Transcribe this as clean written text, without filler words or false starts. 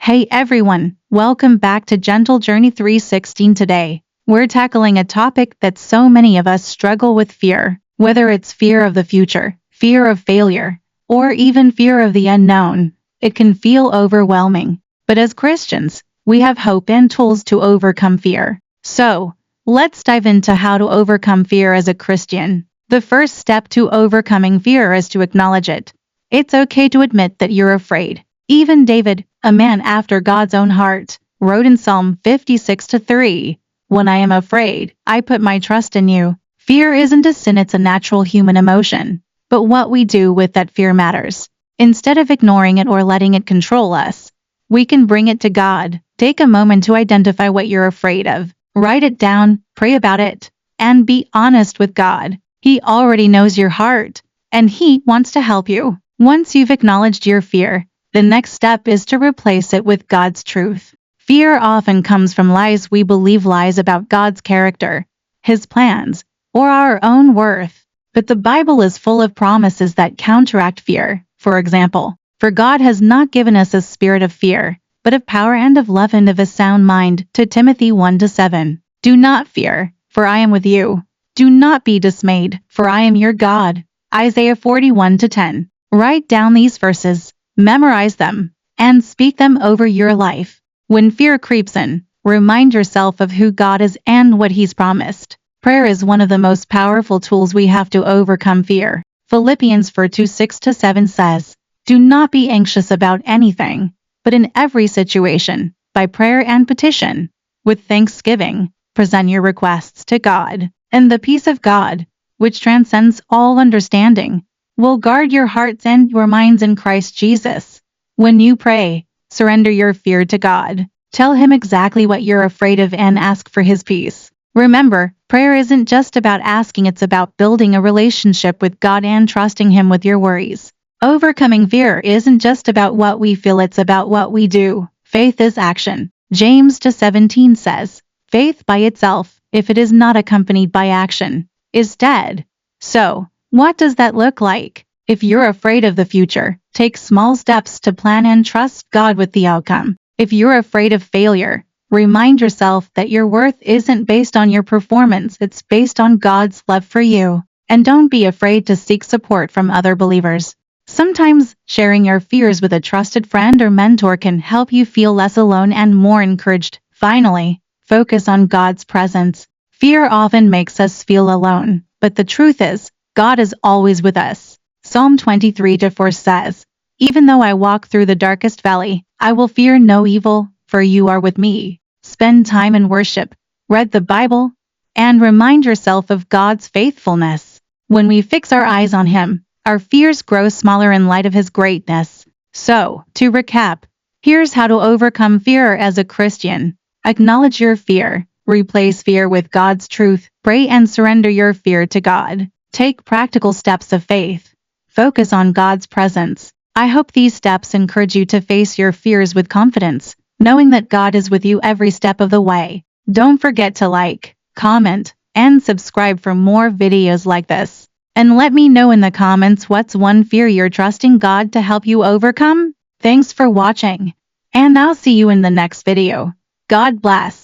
Hey everyone, welcome back to Gentle Journey 316 today. We're tackling a topic that so many of us struggle with: fear. Whether it's fear of the future, fear of failure, or even fear of the unknown, it can feel overwhelming. But as Christians, we have hope and tools to overcome fear. So, let's dive into how to overcome fear as a Christian. The first step to overcoming fear is to acknowledge it. It's okay to admit that you're afraid. Even David, a man after God's own heart, wrote in Psalm 56:3, "When I am afraid, I put my trust in you." Fear isn't a sin, it's a natural human emotion. But what we do with that fear matters. Instead of ignoring it or letting it control us, we can bring it to God. Take a moment to identify what you're afraid of. Write it down, pray about it, and be honest with God. He already knows your heart, and He wants to help you. Once you've acknowledged your fear, the next step is to replace it with God's truth. Fear often comes from lies we believe, lies about God's character, His plans, or our own worth. But the Bible is full of promises that counteract fear. For example, "For God has not given us a spirit of fear, but of power and of love and of a sound mind," to Timothy 1:7. "Do not fear, for I am with you. Do not be dismayed, for I am your God." Isaiah 41:10. Write down these verses, memorize them, and speak them over your life. When fear creeps in, remind yourself of who God is and what He's promised. Prayer is one of the most powerful tools we have to overcome fear. Philippians 4:6-7 says, "Do not be anxious about anything, but in every situation, by prayer and petition, with thanksgiving, present your requests to God, and the peace of God, which transcends all understanding, will guard your hearts and your minds in Christ Jesus." When you pray, surrender your fear to God. Tell Him exactly what you're afraid of and ask for His peace. Remember, prayer isn't just about asking, it's about building a relationship with God and trusting Him with your worries. Overcoming fear isn't just about what we feel, it's about what we do. Faith is action. James 2:17 says, "Faith by itself, if it is not accompanied by action, is dead." So, what does that look like? If you're afraid of the future, take small steps to plan and trust God with the outcome. If you're afraid of failure, remind yourself that your worth isn't based on your performance, it's based on God's love for you. And don't be afraid to seek support from other believers. Sometimes, sharing your fears with a trusted friend or mentor can help you feel less alone and more encouraged. Finally, focus on God's presence. Fear often makes us feel alone, but the truth is, God is always with us. Psalm 23:4 says, "Even though I walk through the darkest valley, I will fear no evil, for you are with me." Spend time in worship, read the Bible, and remind yourself of God's faithfulness. When we fix our eyes on Him, our fears grow smaller in light of His greatness. So, to recap, here's how to overcome fear as a Christian. Acknowledge your fear. Replace fear with God's truth. Pray and surrender your fear to God. Take practical steps of faith. Focus on God's presence. I hope these steps encourage you to face your fears with confidence, knowing that God is with you every step of the way. Don't forget to like, comment, and subscribe for more videos like this. And let me know in the comments what's one fear you're trusting God to help you overcome. Thanks for watching, and I'll see you in the next video. God bless.